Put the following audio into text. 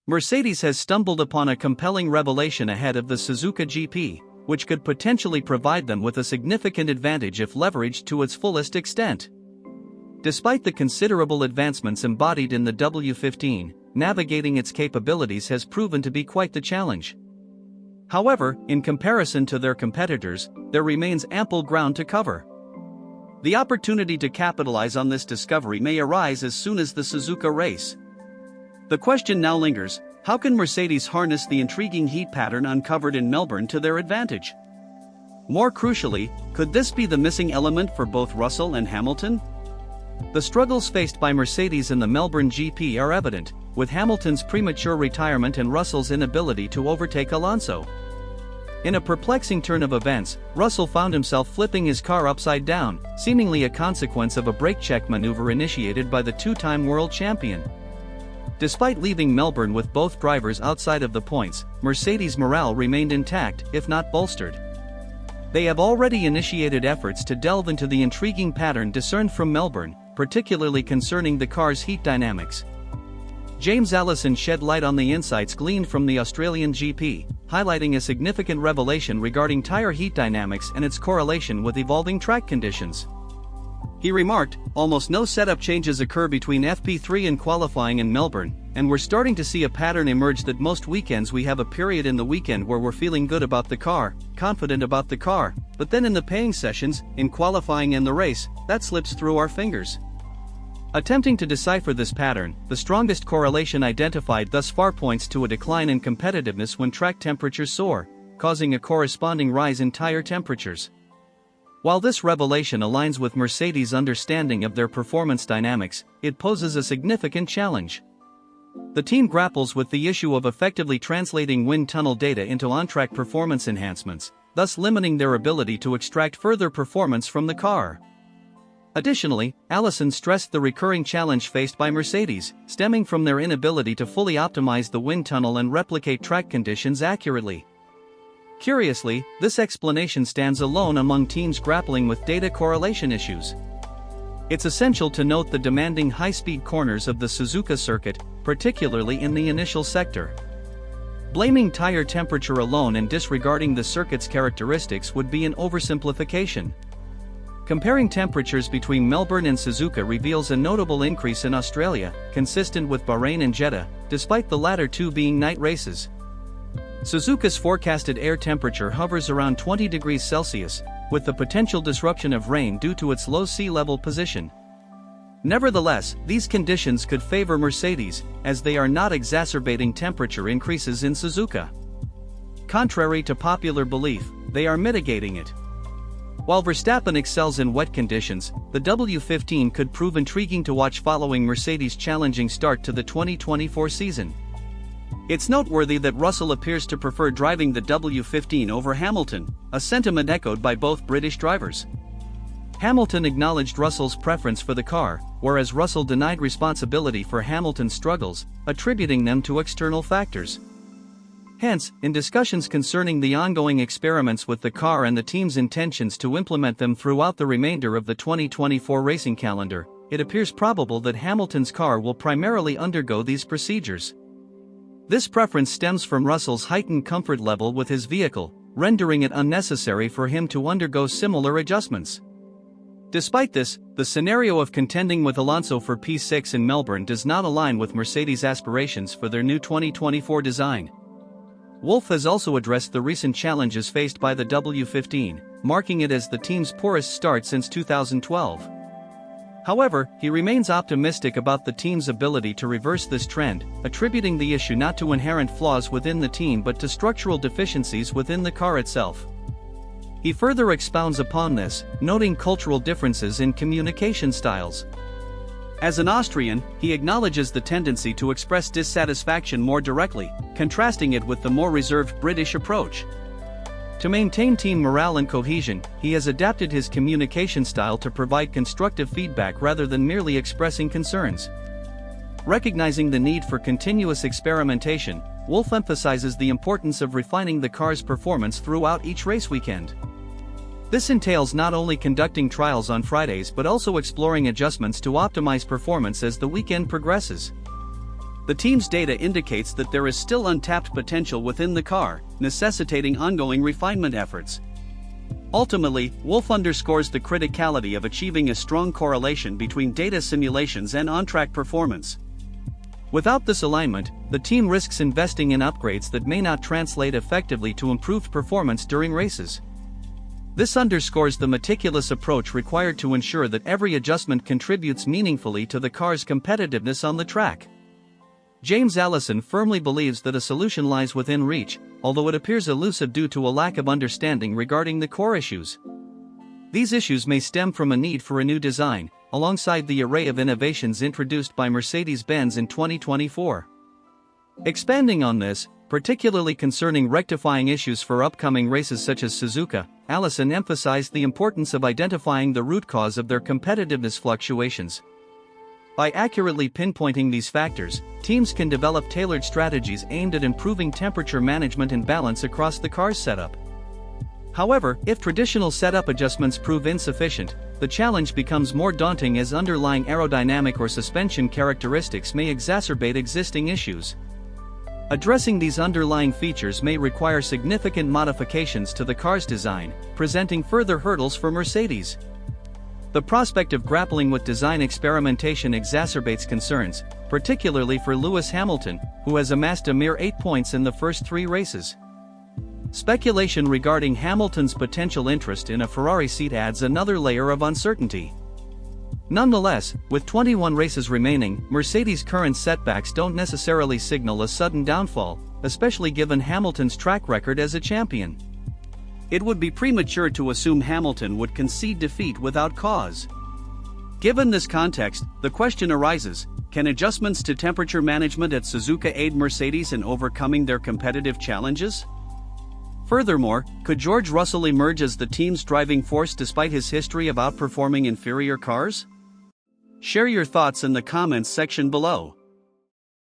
Mercedes has stumbled upon a compelling revelation ahead of the Suzuka GP, which could potentially provide them with a significant advantage if leveraged to its fullest extent. Despite the considerable advancements embodied in the W15, navigating its capabilities has proven to be quite the challenge. However, in comparison to their competitors, there remains ample ground to cover. The opportunity to capitalize on this discovery may arise as soon as the Suzuka race. The question now lingers: how can Mercedes harness the intriguing heat pattern uncovered in Melbourne to their advantage? More crucially, could this be the missing element for both Russell and Hamilton? The struggles faced by Mercedes in the Melbourne GP are evident, with Hamilton's premature retirement and Russell's inability to overtake Alonso. In a perplexing turn of events, Russell found himself flipping his car upside down, seemingly a consequence of a brake check maneuver initiated by the two-time world champion. Despite leaving Melbourne with both drivers outside of the points, Mercedes' morale remained intact, if not bolstered. They have already initiated efforts to delve into the intriguing pattern discerned from Melbourne, particularly concerning the car's heat dynamics. James Allison shed light on the insights gleaned from the Australian GP, highlighting a significant revelation regarding tire heat dynamics and its correlation with evolving track conditions. He remarked, "Almost no setup changes occur between FP3 and qualifying in Melbourne, and we're starting to see a pattern emerge that most weekends we have a period in the weekend where we're feeling good about the car, confident about the car, but then in the paying sessions, in qualifying and the race, that slips through our fingers." Attempting to decipher this pattern, the strongest correlation identified thus far points to a decline in competitiveness when track temperatures soar, causing a corresponding rise in tire temperatures. While this revelation aligns with Mercedes' understanding of their performance dynamics, it poses a significant challenge. The team grapples with the issue of effectively translating wind tunnel data into on-track performance enhancements, thus limiting their ability to extract further performance from the car. Additionally, Allison stressed the recurring challenge faced by Mercedes, stemming from their inability to fully optimize the wind tunnel and replicate track conditions accurately. Curiously, this explanation stands alone among teams grappling with data correlation issues. It's essential to note the demanding high-speed corners of the Suzuka circuit, particularly in the initial sector. Blaming tire temperature alone and disregarding the circuit's characteristics would be an oversimplification. Comparing temperatures between Melbourne and Suzuka reveals a notable increase in Australia, consistent with Bahrain and Jeddah, despite the latter two being night races. Suzuka's forecasted air temperature hovers around 20 degrees Celsius, with the potential disruption of rain due to its low sea level position. Nevertheless, these conditions could favor Mercedes, as they are not exacerbating temperature increases in Suzuka. Contrary to popular belief, they are mitigating it. While Verstappen excels in wet conditions, the W15 could prove intriguing to watch following Mercedes' challenging start to the 2024 season. It's noteworthy that Russell appears to prefer driving the W15 over Hamilton, a sentiment echoed by both British drivers. Hamilton acknowledged Russell's preference for the car, whereas Russell denied responsibility for Hamilton's struggles, attributing them to external factors. Hence, in discussions concerning the ongoing experiments with the car and the team's intentions to implement them throughout the remainder of the 2024 racing calendar, it appears probable that Hamilton's car will primarily undergo these procedures. This preference stems from Russell's heightened comfort level with his vehicle, rendering it unnecessary for him to undergo similar adjustments. Despite this, the scenario of contending with Alonso for P6 in Melbourne does not align with Mercedes' aspirations for their new 2024 design. Wolff has also addressed the recent challenges faced by the W15, marking it as the team's poorest start since 2012. However, he remains optimistic about the team's ability to reverse this trend, attributing the issue not to inherent flaws within the team but to structural deficiencies within the car itself. He further expounds upon this, noting cultural differences in communication styles. As an Austrian, he acknowledges the tendency to express dissatisfaction more directly, contrasting it with the more reserved British approach. To maintain team morale and cohesion, he has adapted his communication style to provide constructive feedback rather than merely expressing concerns. Recognizing the need for continuous experimentation, Wolff emphasizes the importance of refining the car's performance throughout each race weekend. This entails not only conducting trials on Fridays but also exploring adjustments to optimize performance as the weekend progresses. The team's data indicates that there is still untapped potential within the car, necessitating ongoing refinement efforts. Ultimately, Wolff underscores the criticality of achieving a strong correlation between data simulations and on-track performance. Without this alignment, the team risks investing in upgrades that may not translate effectively to improved performance during races. This underscores the meticulous approach required to ensure that every adjustment contributes meaningfully to the car's competitiveness on the track. James Allison firmly believes that a solution lies within reach, although it appears elusive due to a lack of understanding regarding the core issues. These issues may stem from a need for a new design, alongside the array of innovations introduced by Mercedes-Benz in 2024. Expanding on this, particularly concerning rectifying issues for upcoming races such as Suzuka, Allison emphasized the importance of identifying the root cause of their competitiveness fluctuations. By accurately pinpointing these factors, teams can develop tailored strategies aimed at improving temperature management and balance across the car's setup. However, if traditional setup adjustments prove insufficient, the challenge becomes more daunting as underlying aerodynamic or suspension characteristics may exacerbate existing issues. Addressing these underlying features may require significant modifications to the car's design, presenting further hurdles for Mercedes. The prospect of grappling with design experimentation exacerbates concerns, particularly for Lewis Hamilton, who has amassed a mere 8 points in the first 3 races. Speculation regarding Hamilton's potential interest in a Ferrari seat adds another layer of uncertainty. Nonetheless, with 21 races remaining, Mercedes' current setbacks don't necessarily signal a sudden downfall, especially given Hamilton's track record as a champion. It would be premature to assume Hamilton would concede defeat without cause. Given this context, the question arises, can adjustments to temperature management at Suzuka aid Mercedes in overcoming their competitive challenges? Furthermore, could George Russell emerge as the team's driving force despite his history of outperforming inferior cars? Share your thoughts in the comments section below.